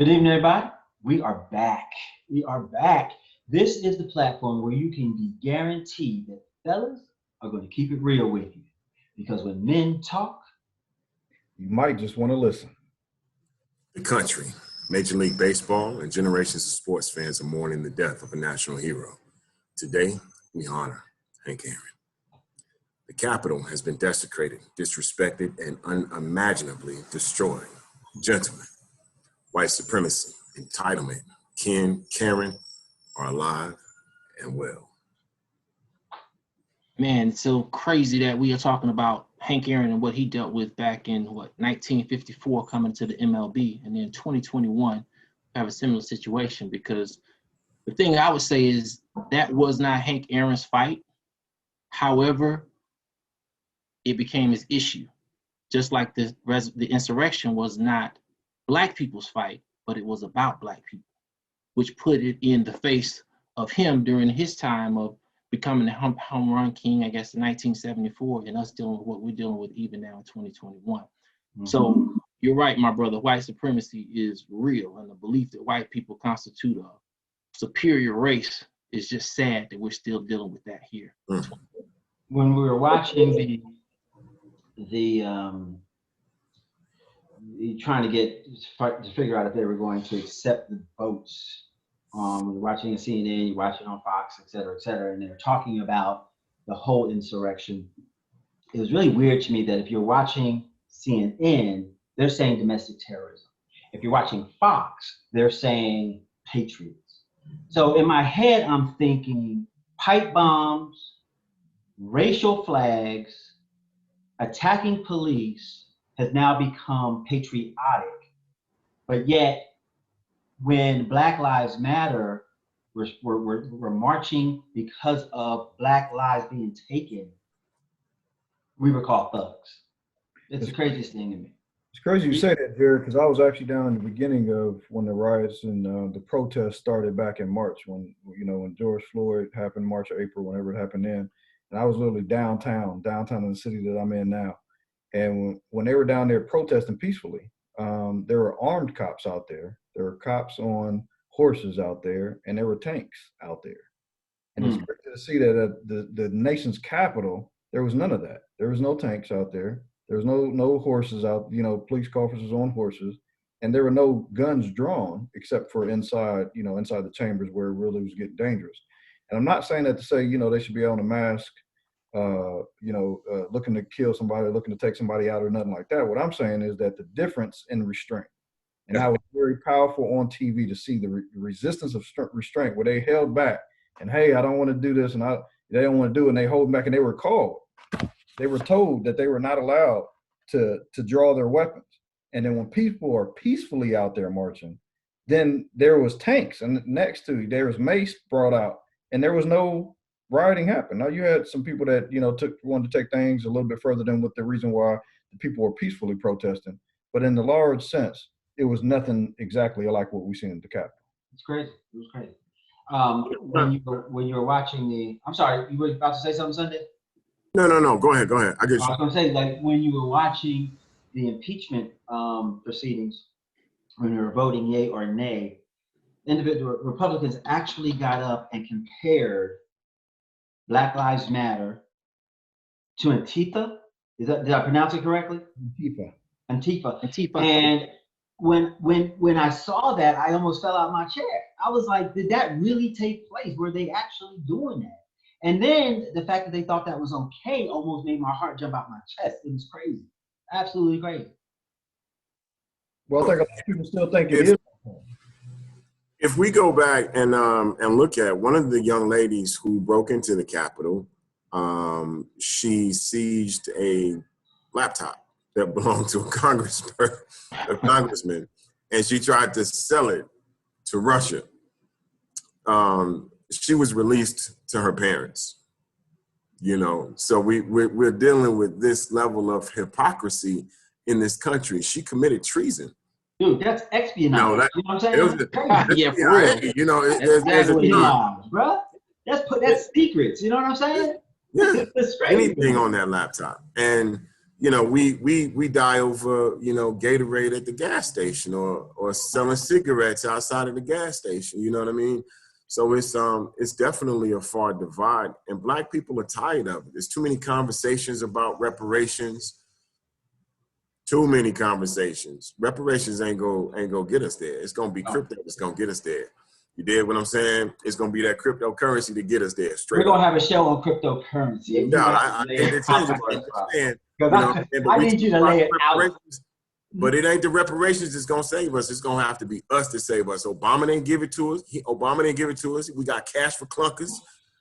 Good evening, everybody. We are back. We are back. This is the platform where you can be guaranteed that fellas are going to keep it real with you. Because when men talk, you might just want to listen. The country, Major League Baseball, and generations of sports fans are mourning the death of a national hero. Today, we honor Hank Aaron. The Capitol has been desecrated, disrespected, and unimaginably destroyed. Gentlemen, white supremacy, entitlement, Ken, Karen are alive and well. Man, it's so crazy that we are talking about Hank Aaron and what he dealt with back in 1954 coming to the MLB, and then 2021 we have a similar situation, because the thing I would say is that was not Hank Aaron's fight. However, it became his issue. Just like the insurrection was not Black people's fight, but it was about Black people, which put it in the face of him during his time of becoming the home run king, I guess, in 1974, and us dealing with what we're dealing with even now in 2021. Mm-hmm. So you're right, my brother, white supremacy is real, and the belief that white people constitute a superior race is just sad that we're still dealing with that here. Mm-hmm. When we were watching the trying to figure out if they were going to accept the votes. When you're watching on CNN, you're watching on Fox, et cetera, and they're talking about the whole insurrection. It was really weird to me that if you're watching CNN, they're saying domestic terrorism. If you're watching Fox, they're saying patriots. So in my head, I'm thinking pipe bombs, racial flags, attacking police has now become patriotic. But yet, when Black Lives Matter, we're marching because of Black lives being taken, we were called thugs. It's the craziest thing to me. It's crazy you say that, Jared, because I was actually down in the beginning of when the riots and the protests started back in March, when George Floyd happened, March or April, whenever it happened then. And I was literally downtown in the city that I'm in now. And when they were down there protesting peacefully, there were armed cops out there. There were cops on horses out there, and there were tanks out there. And it's great to see that at the nation's capital, there was none of that. There was no tanks out there. There was no horses out, police officers on horses. And there were no guns drawn except for inside the chambers where it really was getting dangerous. And I'm not saying that to say, they should be on a mask, looking to kill somebody, looking to take somebody out or nothing like that. What I'm saying is that the difference in restraint, and how it's very powerful on TV to see the resistance of restraint, where they held back and, hey, I don't want to do this, and they don't want to do it, and they hold back, and they were told that they were not allowed to draw their weapons. And then when people are peacefully out there marching, then there was tanks, and next to there was mace brought out, and there was no rioting happen. Now you had some people that wanted to take things a little bit further than what the reason why the people were peacefully protesting. But in the large sense, it was nothing exactly like what we seen in the Capitol. It's crazy. It was crazy. When you were watching I'm sorry, you were about to say something, Sunday? No. Go ahead. I was going to say, like, when you were watching the impeachment proceedings, when you were voting yay or nay, individual Republicans actually got up and compared Black Lives Matter to Antifa. Did I pronounce it correctly? Antifa. And when I saw that, I almost fell out of my chair. I was like, did that really take place? Were they actually doing that? And then the fact that they thought that was okay almost made my heart jump out my chest. It was crazy. Absolutely crazy. Well, I think a lot of people still think it is. If we go back and look at one of the young ladies who broke into the Capitol, she seized a laptop that belonged to a congressman, and she tried to sell it to Russia. She was released to her parents. So we're dealing with this level of hypocrisy in this country. She committed treason. Dude, that's espionage. No, you know what I'm saying? Yeah, for real. There's espionage, bro. That's secrets. You know what I'm saying? Yeah, anything on that laptop. And you know, we die over, you know, Gatorade at the gas station or selling cigarettes outside of the gas station. You know what I mean? So it's definitely a far divide, and Black people are tired of it. There's too many conversations about reparations. Too many conversations. Reparations ain't go get us there. It's gonna be crypto that's gonna get us there. You did what I'm saying? It's gonna be that cryptocurrency to get us there. Straight. We're gonna have a show on cryptocurrency. No, I need you to lay it out. But it ain't the reparations that's gonna save us. It's gonna have to be us to save us. Obama didn't give it to us. Obama didn't give it to us. We got cash for clunkers.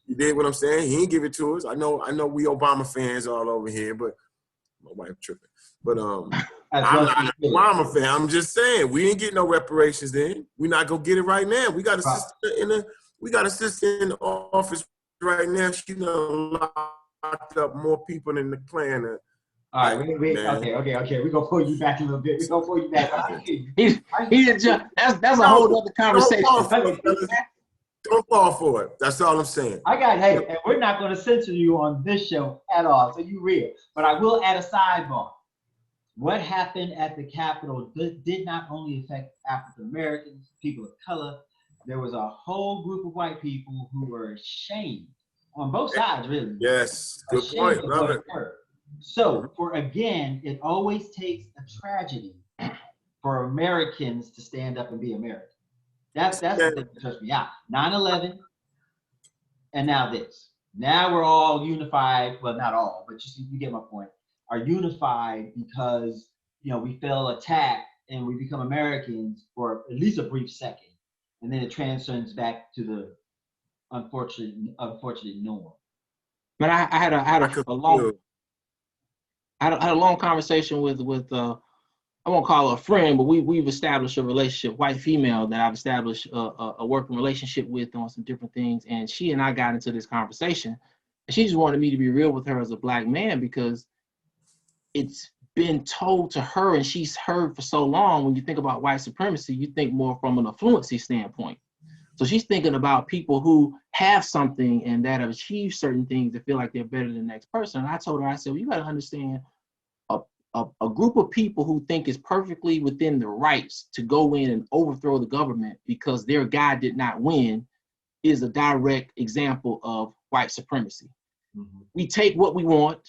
You did what I'm saying? He didn't give it to us. I know we Obama fans all over here, but my wife tripping. But I'm not an Obama fan. I'm just saying we didn't get no reparations then. We're not gonna get it right now. We got a sister in the office right now. She done locked up more people than the Klan. All right, okay. We're gonna pull you back a little bit. We're gonna pull you back. That's a whole other conversation. Don't fall for it. That's all I'm saying. Hey, and we're not gonna censor you on this show at all, so you real. But I will add a sidebar. What happened at the Capitol did not only affect African Americans, people of color. There was a whole group of white people who were ashamed on both sides, really. Yes, good point. Love it. So, it always takes a tragedy for Americans to stand up and be American. That's the thing that touched me out. 9/11, and now this. Now we're all unified. Well, not all, but you get my point. Are unified because we feel attacked and we become Americans for at least a brief second, and then it transcends back to the unfortunate norm. But I had a long conversation with I won't call her a friend, but we've established a relationship, white female that I've established a working relationship with on some different things, and she and I got into this conversation, and she just wanted me to be real with her as a Black man because it's been told to her, and she's heard for so long. When you think about white supremacy, you think more from an affluency standpoint. So she's thinking about people who have something and that have achieved certain things that feel like they're better than the next person. And I told her, I said, well, you got to understand a group of people who think it's perfectly within their rights to go in and overthrow the government because their guy did not win is a direct example of white supremacy. Mm-hmm. We take what we want.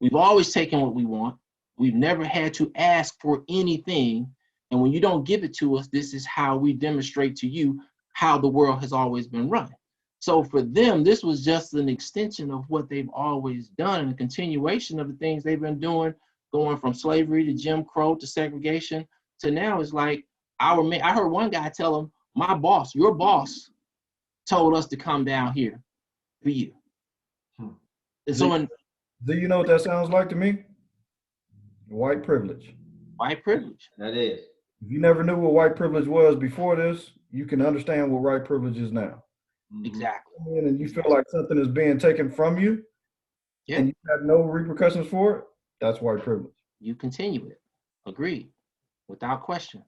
We've always taken what we want. We've never had to ask for anything. And when you don't give it to us, this is how we demonstrate to you how the world has always been run. So for them, this was just an extension of what they've always done and a continuation of the things they've been doing, going from slavery to Jim Crow to segregation to now. It's like I heard one guy tell him, my boss, your boss told us to come down here for you. And so do you know what that sounds like to me? White privilege. White privilege. That is. If you never knew what white privilege was before this, you can understand what white privilege is now. Exactly. And you feel like something is being taken from you, and you have no repercussions for it, that's white privilege. You continue it. Agreed. Without question.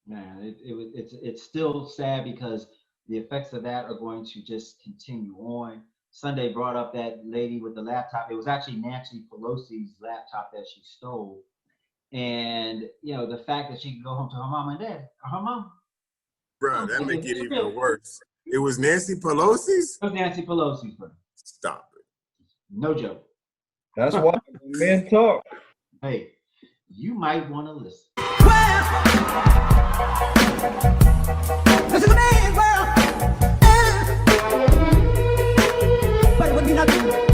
Man, it's still sad because the effects of that are going to just continue on. Sunday brought up that lady with the laptop. It was actually Nancy Pelosi's laptop that she stole. And, the fact that she could go home to her mom and dad, or her mom. Bro, that make it even worse. It was Nancy Pelosi's? It was Nancy Pelosi's, bro. Stop it. No joke. That's why men talk. Hey, you might want to listen. Listen to me, well, but what you not doing?